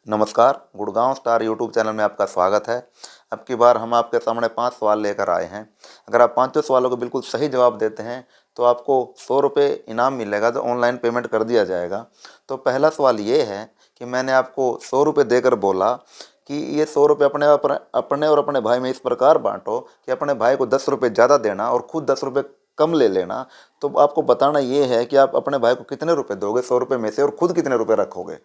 नमस्कार, Gurgaon star YouTube channel में आपका स्वागत है। अब की बार हम आपके सामने 5 सवाल लेकर आए हैं। अगर आप पाँचों सवालों को बिल्कुल सही जवाब देते हैं तो आपको 100 रुपये इनाम मिलेगा, जो ऑनलाइन पेमेंट कर दिया जाएगा। तो पहला सवाल ये है कि मैंने आपको 100 रुपये देकर बोला कि ये 100 रुपये अपने और अपने भाई में इस प्रकार बाँटो कि अपने भाई को 10 रुपये ज़्यादा देना और खुद 10 रुपये कम ले लेना। तो आपको बताना ये है कि आप अपने भाई को कितने रुपये दोगे 100 रुपये में से और खुद कितने रुपये रखोगे।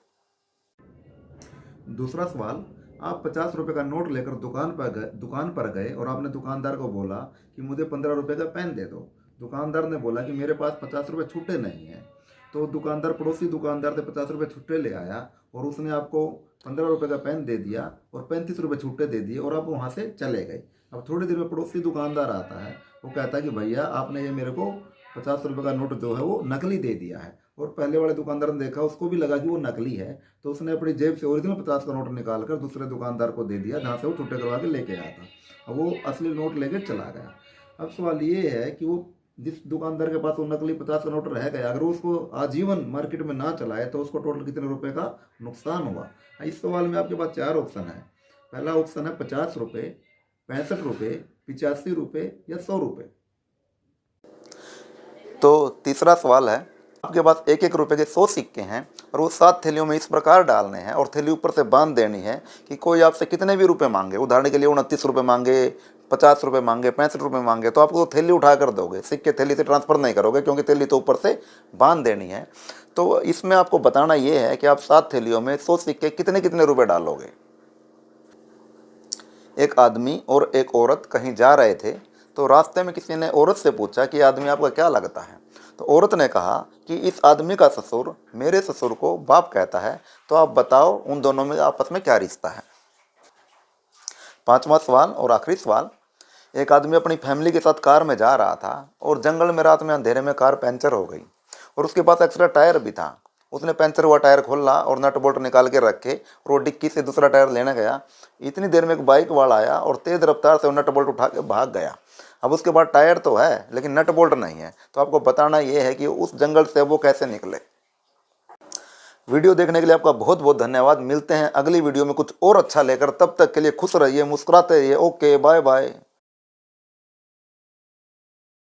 दूसरा सवाल, आप 50 रुपये का नोट लेकर दुकान पर गए और आपने दुकानदार को बोला कि मुझे 15 रुपये का पेन दे दो। दुकानदार ने बोला कि मेरे पास 50 रुपये छुट्टे नहीं हैं। तो दुकानदार पड़ोसी दुकानदार से 50 रुपये छुट्टे ले आया और उसने आपको 15 रुपये का पेन दे दिया और 35 रुपये छुट्टे दे दिए और आप वहाँ से चले गए। अब थोड़ी देर में पड़ोसी दुकानदार आता है, वो कहता है कि भैया आपने ये मेरे को 50 रुपये का नोट जो है वो नकली दे दिया है। और पहले वाले दुकानदार ने देखा, उसको भी लगा कि वो नकली है, तो उसने अपनी जेब से ओरिजिनल 50 का नोट निकाल कर दूसरे दुकानदार को दे दिया जहाँ से वो छुट्टे करवा के लेके आया था। अब वो असली नोट लेके चला गया। अब सवाल ये है कि वो जिस दुकानदार के पास वो नकली 50 का नोट रह गया, अगर वो उसको आजीवन मार्केट में ना चलाए तो उसको टोटल कितने रुपए का नुकसान हुआ। इस सवाल में आपके पास 4 ऑप्शन है। पहला ऑप्शन है 50 रुपये, 65 रुपये, 85 रुपये या 100 रुपये। तो तीसरा सवाल है, आपके पास एक एक रुपये के 100 सिक्के हैं और वो 7 थैलियों में इस प्रकार डालने हैं और थैली ऊपर से बांध देनी है कि कोई आपसे कितने भी रुपए मांगे, उदाहरण के लिए 29 रुपये मांगे, 50 रुपये मांगे, 65 रुपये मांगे, तो आपको थैली उठा कर दोगे, सिक्के थैली से ट्रांसफ़र नहीं करोगे क्योंकि थैली तो ऊपर से बांध देनी है। तो इसमें आपको बताना ये है कि आप 7 थैलियों में 100 सिक्के कितने कितने रुपये डालोगे। एक आदमी और एक औरत कहीं जा रहे थे, तो रास्ते में किसी ने औरत से पूछा कि आदमी आपका क्या लगता है। तो औरत ने कहा कि इस आदमी का ससुर मेरे ससुर को बाप कहता है। तो आप बताओ उन दोनों में आपस में क्या रिश्ता है। पांचवा सवाल और आखिरी सवाल, एक आदमी अपनी फैमिली के साथ कार में जा रहा था और जंगल में रात में अंधेरे में कार पंचर हो गई और उसके पास एक्स्ट्रा टायर भी था। उसने पंचर हुआ टायर खोला और नट बोल्ट निकाल के रखे और वो डिक्की से दूसरा टायर लेने गया। इतनी देर में एक बाइक वाला आया और तेज रफ्तार से नट बोल्ट उठा के भाग गया। अब उसके बाद टायर तो है लेकिन नट बोल्ट नहीं है। तो आपको बताना ये है कि उस जंगल से वो कैसे निकले। वीडियो देखने के लिए आपका बहुत बहुत धन्यवाद। मिलते हैं अगली वीडियो में कुछ और अच्छा लेकर। तब तक के लिए खुश रहिए, मुस्कुराते रहिए। Okay, bye bye.